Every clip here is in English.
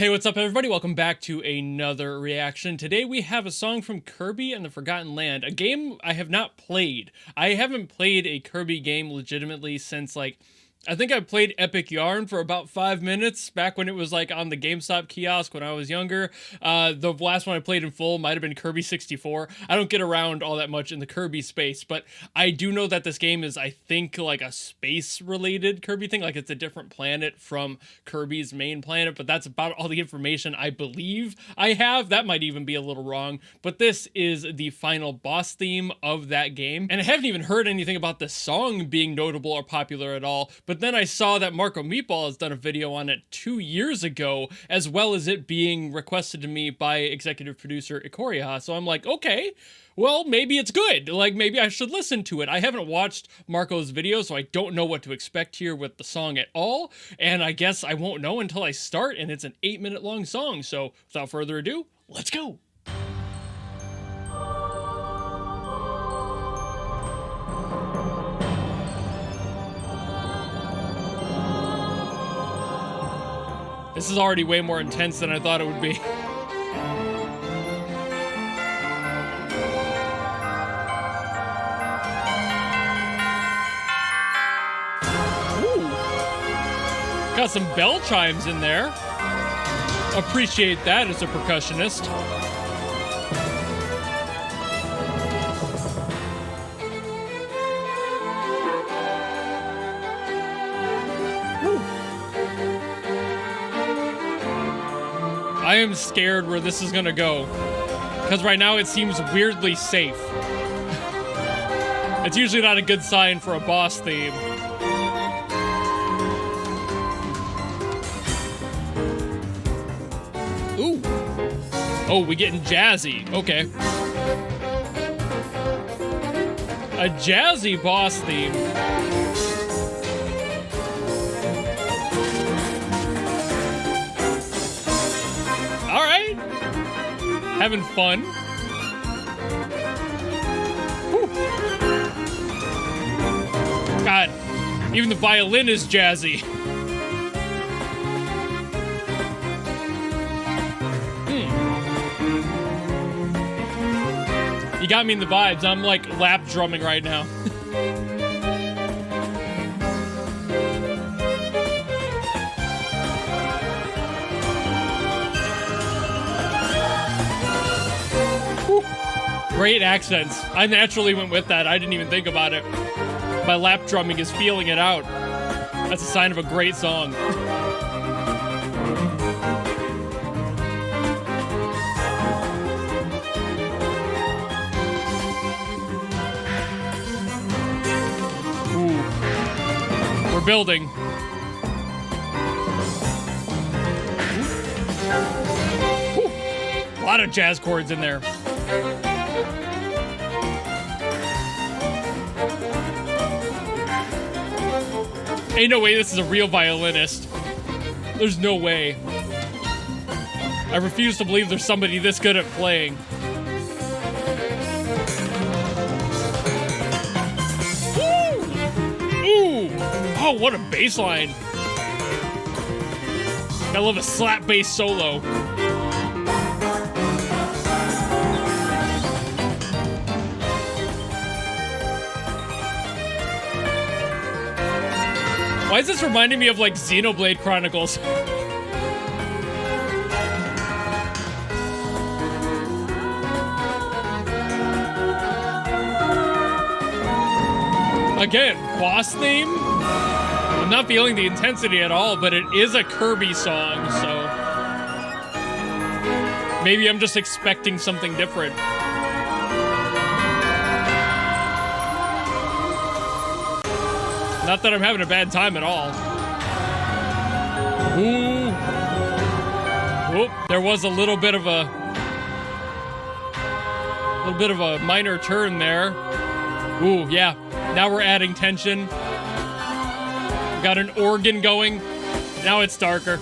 Hey, what's up everybody? Welcome back to another reaction. Today we have a song from Kirby and the Forgotten Land, a game I have not played. I haven't played a Kirby game legitimately since I think I played Epic Yarn for about 5 minutes back when it was on the GameStop kiosk when I was younger. The last one I played in full might have been Kirby 64. I don't get around all that much in the Kirby space, but I do know that this game is, I think, a space-related Kirby thing. It's a different planet from Kirby's main planet, but that's about all the information I believe I have. That might even be a little wrong, but this is the final boss theme of that game, and I haven't even heard anything about the song being notable or popular at all. But then I saw that Marco Meatball has done a video on it 2 years ago, as well as it being requested to me by executive producer Ikoria. So I'm like, okay, well, maybe it's good. Maybe I should listen to it. I haven't watched Marco's video, so I don't know what to expect here with the song at all. And I guess I won't know until I start, and it's an 8-minute long song. So without further ado, let's go. This is already way more intense than I thought it would be. Ooh. Got some bell chimes in there. Appreciate that as a percussionist. I am scared where this is gonna go, because right now it seems weirdly safe. It's usually not a good sign for a boss theme. Ooh. Oh, we getting jazzy. Okay. A jazzy boss theme. Having fun. Whew. God, even the violin is jazzy. You got me in the vibes. I'm lap drumming right now. Great accents. I naturally went with that. I didn't even think about it. My lap drumming is feeling it out. That's a sign of a great song. Ooh. We're building. Ooh. A lot of jazz chords in there. Ain't no way this is a real violinist. There's no way. I refuse to believe there's somebody this good at playing. Woo! Ooh! Oh, what a bass line. I love a slap bass solo. Why is this reminding me of Xenoblade Chronicles? Again, boss theme? I'm not feeling the intensity at all, but it is a Kirby song, so maybe I'm just expecting something different. Not that I'm having a bad time at all. Ooh. Whoop, there was a little bit of a minor turn there. Ooh, yeah. Now we're adding tension. Got an organ going. Now it's darker.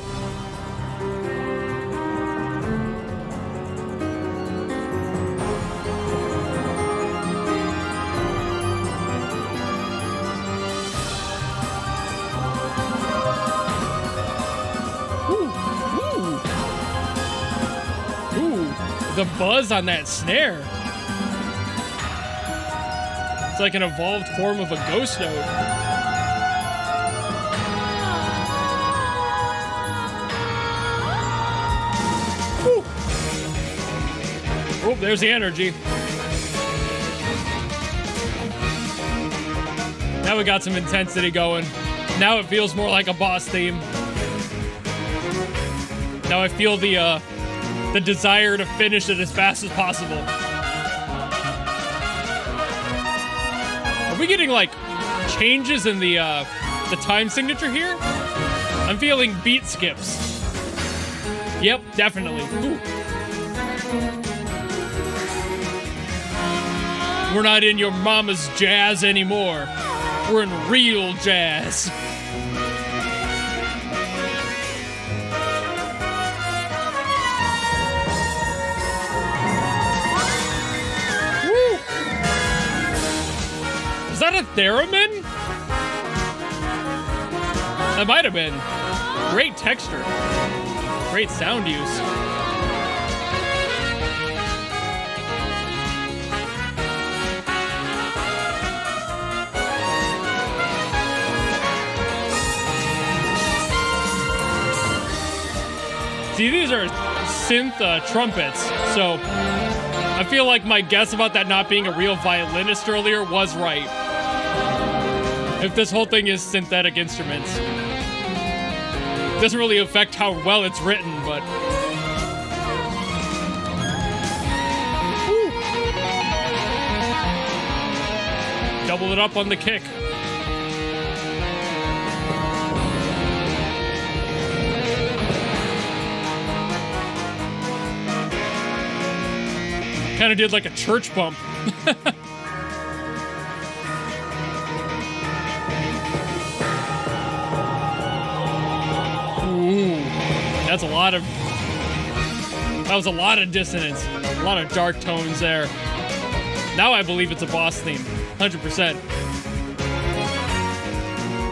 The buzz on that snare. It's like an evolved form of a ghost note. Woo. Oh, there's the energy. Now we got some intensity going. Now it feels more like a boss theme. Now I feel the desire to finish it as fast as possible. Are we getting like changes in the time signature here? I'm feeling beat skips. Yep, definitely. Ooh. We're not in your mama's jazz anymore. We're in real jazz. Woo! Is that a theremin? That might have been. Great texture. Great sound use. See, these are synth trumpets, so I feel like my guess about that not being a real violinist earlier was right. If this whole thing is synthetic instruments. Doesn't really affect how well it's written, but... Woo. Double it up on the kick. Kind of did like a church bump. Ooh, that's a lot of... That was a lot of dissonance. A lot of dark tones there. Now I believe it's a boss theme. 100%.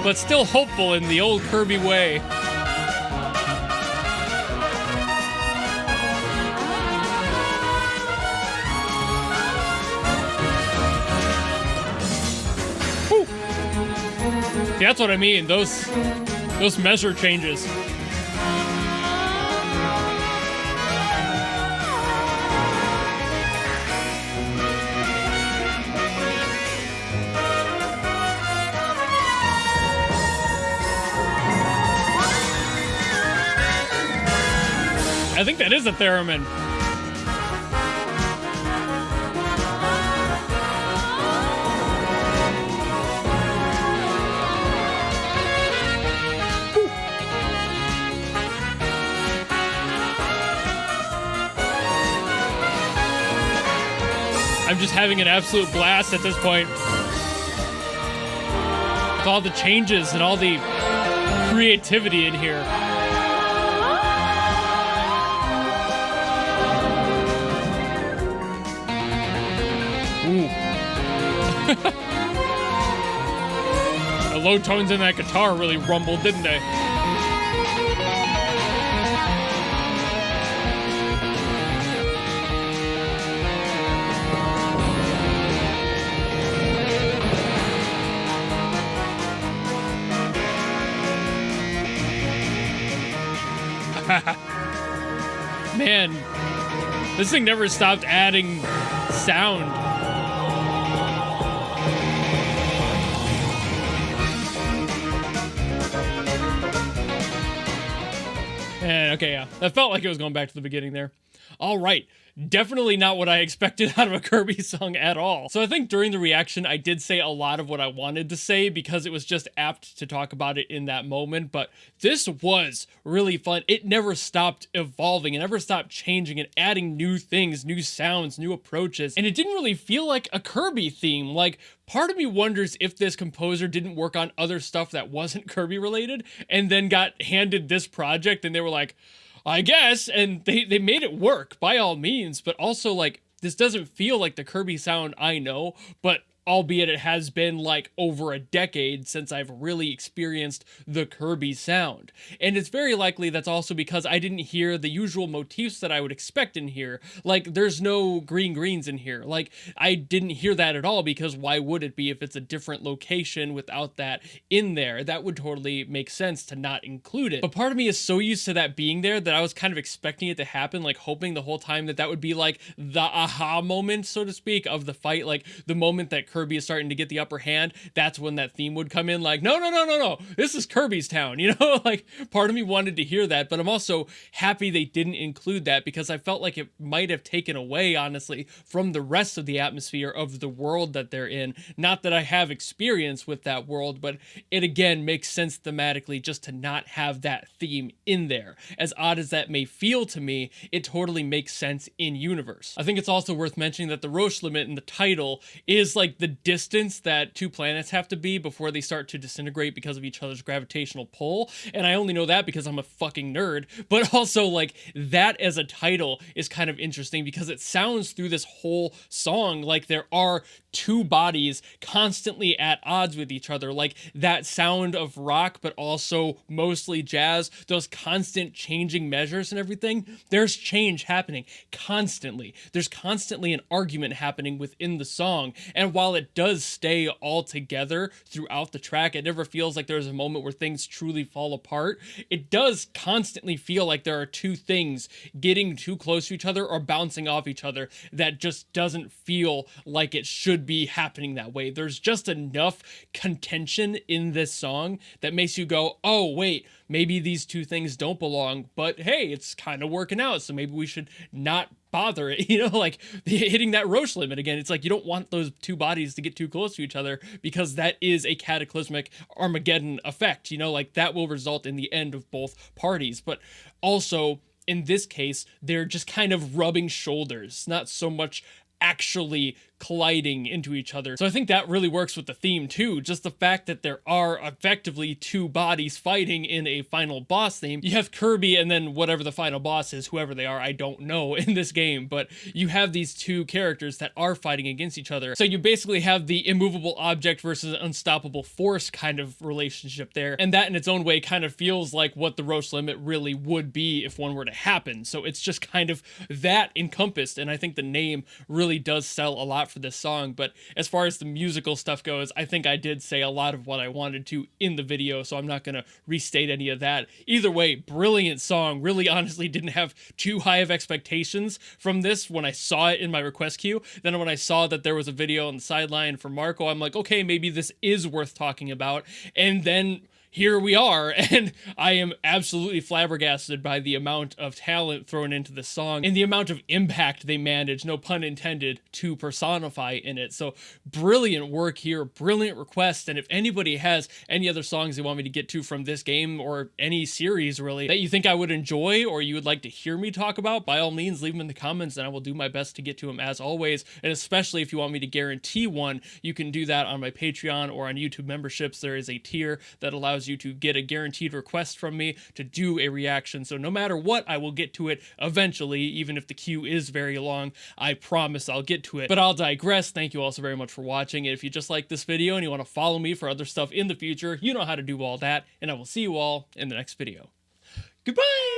But still hopeful in the old Kirby way. That's what I mean, those measure changes. I think that is a theremin. I'm just having an absolute blast at this point. With all the changes and all the creativity in here. Ooh. The low tones in that guitar really rumbled, didn't they? Man, this thing never stopped adding sound. And okay, yeah, that felt like it was going back to the beginning there. All right. Definitely not what I expected out of a Kirby song at all. So I think during the reaction, I did say a lot of what I wanted to say because it was just apt to talk about it in that moment. But this was really fun. It never stopped evolving. It never stopped changing and adding new things, new sounds, new approaches. And it didn't really feel like a Kirby theme. Like, part of me wonders if this composer didn't work on other stuff that wasn't Kirby related and then got handed this project and they were like, I guess, and they made it work by all means, but also like this doesn't feel like the Kirby sound I know, but albeit it has been like over a decade since I've really experienced the Kirby sound. And it's very likely that's also because I didn't hear the usual motifs that I would expect in here. Like, there's no greens in here. Like, I didn't hear that at all, because why would it be if it's a different location without that in there? That would totally make sense to not include it. But part of me is so used to that being there that I was kind of expecting it to happen, like hoping the whole time that that would be like the aha moment, so to speak, of the fight. Like, the moment that Kirby is starting to get the upper hand, that's when that theme would come in, like, no, no, no, no, no, this is Kirby's town, you know? Like, part of me wanted to hear that, but I'm also happy they didn't include that, because I felt like it might have taken away, honestly, from the rest of the atmosphere of the world that they're in. Not that I have experience with that world, but it again makes sense thematically just to not have that theme in there. As odd as that may feel to me, it totally makes sense in universe. I think it's also worth mentioning that the Roche limit in the title is like the distance that two planets have to be before they start to disintegrate because of each other's gravitational pull. And I only know that because I'm a fucking nerd, but also like that as a title is kind of interesting because it sounds through this whole song like there are two bodies constantly at odds with each other. Like that sound of rock, but also mostly jazz, those constant changing measures and everything. There's change happening constantly. There's constantly an argument happening within the song. And while it does stay all together throughout the track, it never feels like there's a moment where things truly fall apart. It does constantly feel like there are two things getting too close to each other or bouncing off each other that just doesn't feel like it should be happening that way. There's just enough contention in this song that makes you go, oh, wait, maybe these two things don't belong, but hey, it's kind of working out, so maybe we should not bother it, you know, like hitting that Roche limit again. It's like you don't want those two bodies to get too close to each other because that is a cataclysmic Armageddon effect, you know, like that will result in the end of both parties. But also in this case, they're just kind of rubbing shoulders, not so much actually colliding into each other. So I think that really works with the theme too. Just the fact that there are effectively two bodies fighting in a final boss theme. You have Kirby and then whatever the final boss is, whoever they are, I don't know in this game, but you have these two characters that are fighting against each other. So you basically have the immovable object versus unstoppable force kind of relationship there. And that in its own way kind of feels like what the Roche limit really would be if one were to happen. So it's just kind of that encompassed. And I think the name really does sell a lot for this song. But as far as the musical stuff goes, I think I did say a lot of what I wanted to in the video, so I'm not going to restate any of that. Either way, brilliant song. Really honestly didn't have too high of expectations from this when I saw it in my request queue. Then when I saw that there was a video on the sideline for Marco, I'm like, okay, maybe this is worth talking about. And then here we are, and I am absolutely flabbergasted by the amount of talent thrown into this song and the amount of impact they managed, no pun intended, to personify in it. So brilliant work here, brilliant request, and if anybody has any other songs they want me to get to from this game or any series really that you think I would enjoy or you would like to hear me talk about, by all means leave them in the comments and I will do my best to get to them as always. And especially if you want me to guarantee one, you can do that on my Patreon or on YouTube memberships. There is a tier that allows you to get a guaranteed request from me to do a reaction. So no matter what, I will get to it eventually, even if the queue is very long. I promise I'll get to it. But I'll digress. Thank you all so very much for watching. If you just like this video and you want to follow me for other stuff in the future, you know how to do all that, and I will see you all in the next video. Goodbye!